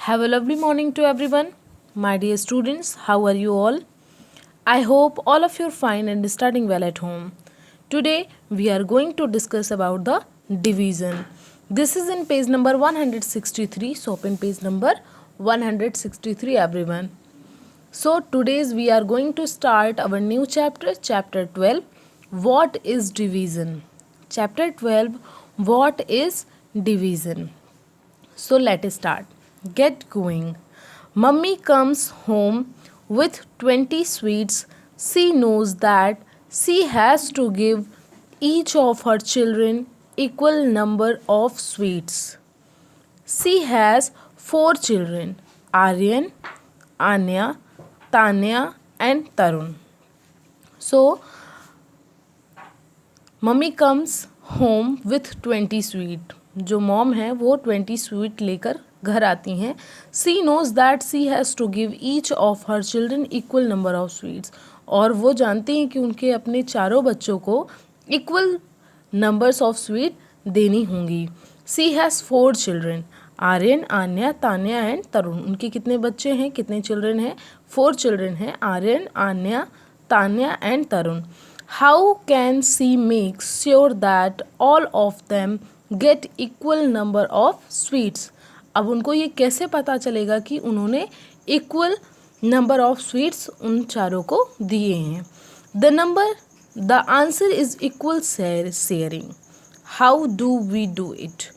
Have a lovely morning to everyone. My dear students, how are you all? I hope all of you are fine and studying well at home. Today we are going to discuss about the division. This is in page number 163. So open page number 163 everyone. So today's we are going to start our new chapter, chapter 12. What is division? Chapter 12. What is division? So let us start. Get going. Mummy comes home with 20 sweets. She knows that she has to give each of her children equal number of sweets. She has 4 children: Aryan, Anya, Tanya and Tarun. So mummy comes home with 20 sweet. जो mom है वो 20 sweet लेकर घर आती हैं. She knows that she has to give each of her children equal number of sweets. और वो जानती हैं कि उनके अपने चारों बच्चों को इक्वल नंबर्स ऑफ स्वीट देनी होंगी. She has 4 children: Aryan, Anya, Tanya and Tarun. उनके कितने बच्चे हैं, कितने चिल्ड्रन हैं? 4 चिल्ड्रन हैं: Aryan, Anya, Tanya and Tarun. How can she make sure that all of them get equal number of sweets? अब उनको ये कैसे पता चलेगा कि उन्होंने equal number of sweets उन चारों को दिए हैं? The answer is equal sharing. How do we do it?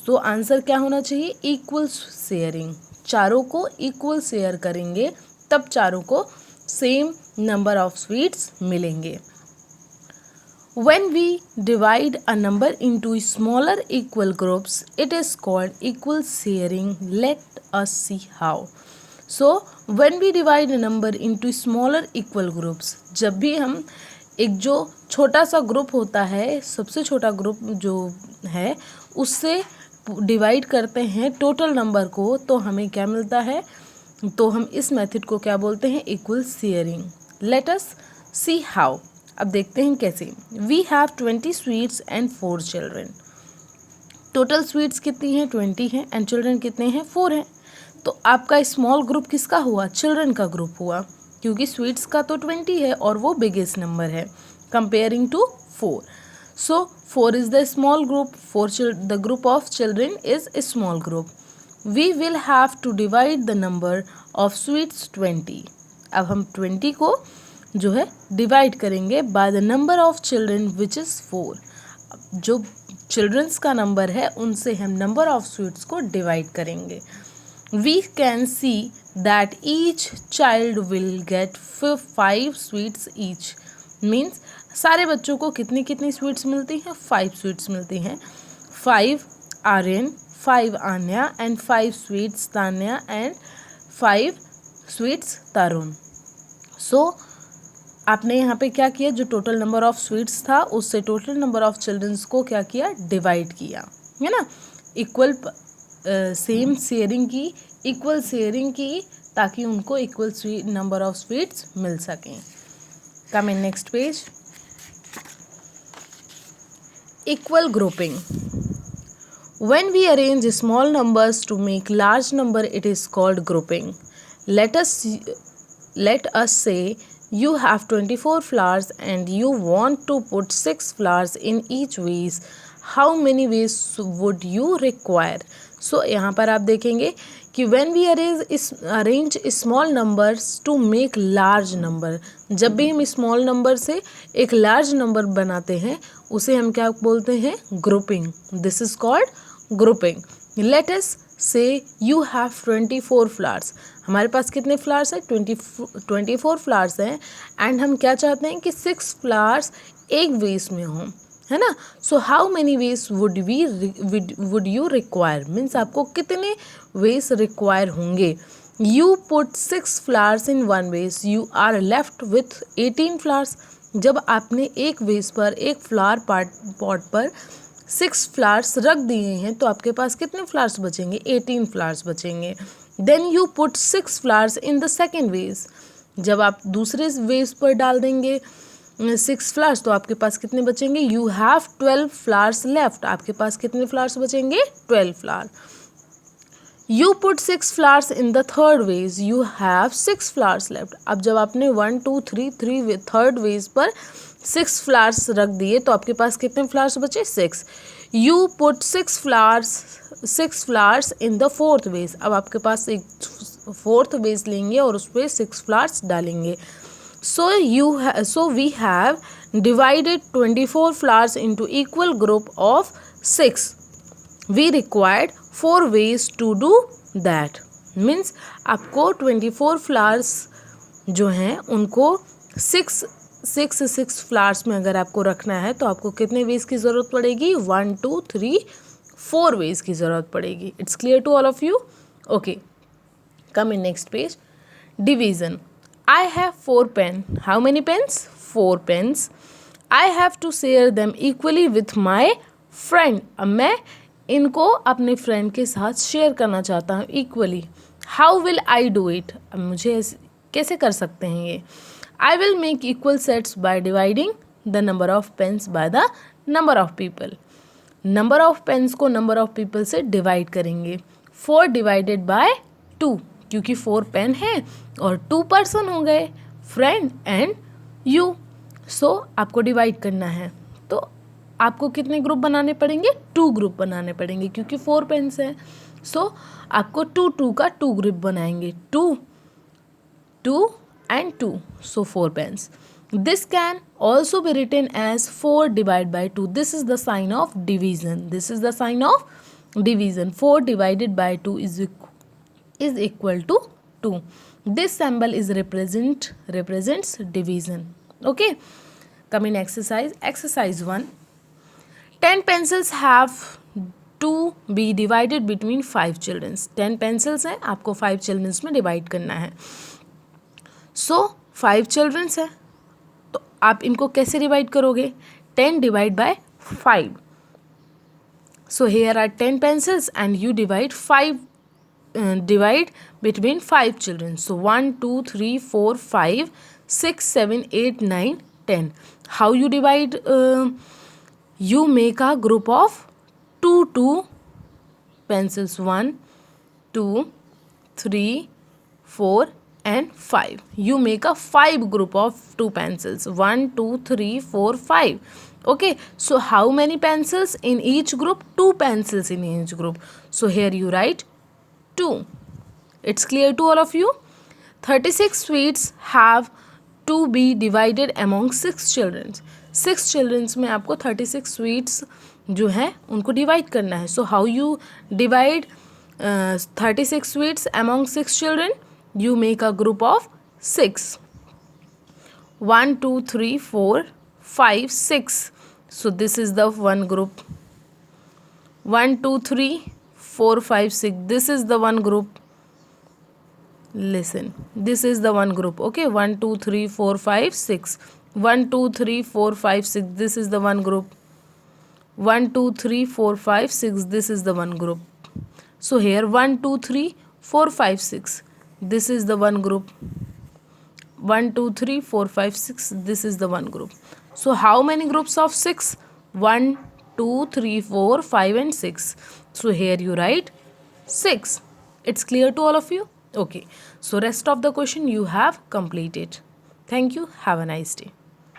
तो आंसर क्या होना चाहिए? Equal sharing. चारों को equal शेयर करेंगे तब चारों को सेम नंबर ऑफ स्वीट्स मिलेंगे. When we divide a number into smaller equal groups, it is called equal sharing. Let us see how. So, when we divide a number into smaller equal groups, जब भी हम एक जो छोटा सा group होता है, सबसे छोटा ग्रुप जो है उससे डिवाइड करते हैं टोटल नंबर को, तो हमें क्या मिलता है? तो हम इस मेथड को क्या बोलते हैं? Equal sharing. Let us see how. अब देखते हैं कैसे. We have 20 sweets and 4 children. Total sweets कितनी हैं? 20 हैं. एंड चिल्ड्रन कितने हैं? 4 हैं. तो आपका स्मॉल ग्रुप किसका हुआ? चिल्ड्रन का ग्रुप हुआ, क्योंकि स्वीट्स का तो 20 है और वो बिगेस्ट नंबर है comparing to 4. So 4 is the small group. The group of children is a small group. We will have to divide the number of sweets 20. अब हम 20 को जो है डिवाइड करेंगे by the number of children which is 4. जो childrens का number है उनसे हम नंबर ऑफ स्वीट्स को डिवाइड करेंगे. We can see that each child will get 5 sweets each. Means सारे बच्चों को कितनी कितनी स्वीट्स मिलती हैं? 5 स्वीट्स मिलती हैं. 5 Aryan, 5 Anya and 5 sweets Tanya and 5 sweets Tarun. So आपने यहाँ पे क्या किया? जो टोटल नंबर ऑफ स्वीट्स था उससे टोटल नंबर ऑफ चिल्ड्रंस को क्या किया? डिवाइड किया, है ना. इक्वल सेम शेयरिंग की, इक्वल शेयरिंग की, ताकि उनको इक्वल नंबर ऑफ स्वीट्स मिल सकें. Come in next page. Equal grouping. When we arrange small numbers to make large number, it is called grouping. Let us say you have 24 flowers and you want to put 6 flowers in each vase. How many vases would you require? So यहाँ पर आप देखेंगे कि when we arrange small numbers to make large number, जब भी हम small number से एक large number बनाते हैं उसे हम क्या बोलते हैं? grouping. This is called grouping. Let us say you have 24 flowers. हमारे पास कितने फ्लावर्स हैं? 24 फ्लावर्स हैं. एंड हम क्या चाहते हैं कि 6 फ्लावर्स एक वेस में हों, है ना. सो हाउ मेनी वेस वुड यू रिक्वायर? मीन्स आपको कितने वेस रिक्वायर होंगे? You put 6 flowers in 1 vase, you are left with 18 flowers. जब आपने एक वेस पर, एक फ्लावर पॉट पर 6 फ्लावर्स रख दिए हैं तो आपके पास कितने फ्लावर्स बचेंगे? 18 फ्लावर्स बचेंगे. Then you put 6 flowers in the second vase. जब आप दूसरे वेस पर डाल देंगे 6 फ्लावर्स तो आपके पास कितने बचेंगे? You have 12 flowers left. आपके पास कितने फ्लावर्स बचेंगे? 12 flower. You put 6 flowers in the third vase. You have 6 flowers left. अब जब आपने 1 2 3 थर्ड वेज पर 6 फ्लावर्स रख दिए तो आपके पास कितने फ्लावर्स बचे? 6. You put 6 flowers in the fourth vase. अब आपके पास एक फोर्थ वेज लेंगे और उस पर 6 फ्लावर्स डालेंगे. So we have divided 24 flowers into equal group of 6. We required 4 ways to do that. Means आपको 24 फ्लावर्स जो हैं उनको 6 फ्लावर्स में अगर आपको रखना है तो आपको कितने वेज की ज़रूरत पड़ेगी? 1 2 3 4 वेज की ज़रूरत पड़ेगी. It's clear to all of you? Okay, come in next page. Division. I have 4 pens. How many pens? 4 pens. I have to share them equally with my friend. अब मैं इनको अपने फ्रेंड के साथ शेयर करना चाहता हूँ equally. How will I do it? अब मुझे कैसे कर सकते हैं ये? I will make equal sets by dividing the number of pens by the number of people. Number of pens को नंबर ऑफ पीपल से डिवाइड करेंगे. 4 डिवाइडेड बाय 2, क्योंकि 4 पेन है और 2 पर्सन हो गए, फ्रेंड एंड यू. सो आपको डिवाइड करना है तो आपको कितने ग्रुप बनाने पड़ेंगे? 2 ग्रुप बनाने पड़ेंगे क्योंकि 4 पेन्स हैं. सो आपको 2 का 2 ग्रुप बनाएंगे. 2 and 2. So 4 pens. This can also be written as 4 divided by 2. This is the sign of division. 4 divided by 2 is equal to 2. This symbol is represents division. Okay, come in exercise 1. 10 pencils have to be divided between 5 children. 10 pencils हैं, आपको 5 children में divide करना है. So 5 children है तो आप इनको कैसे डिवाइड करोगे? 10 divide by 5. So here are 10 pencils and you divide between 5 children. So 1 2 3 4 5 6 7 8 9 10. How you divide? You make a group of 2 pencils. 1 2 3 4 and 5. You make a 5 group of 2 pencils. 1 2 3 4 5. Okay, so how many pencils in each group? 2 pencils in each group. So here you write 2. It's clear to all of you? 36 sweets have to be divided among 6 children. 6 children में आपको 36 sweets जो हैं उनको divide करना है. So how you divide 36 sweets among 6 children? You make a group of 6. 1 2 3 4 5 6. So this is the one group. 1 2 3 4 5 6. This is the one group. Listen, this is the one group. Okay, 1 2 3 4 5 6. 1 2 3 4 5 6. This is the one group. 1 2 3 4 5 6. This is the one group. So here 1 2 3 4 5 6. This is the one group. 1 2 3 4 5 6. This is the one group. So how many groups of 6? 1 2 3 4 5 and 6. So here you write 6. It's clear to all of you? Okay. So rest of the question you have completed. Thank you. Have a nice day.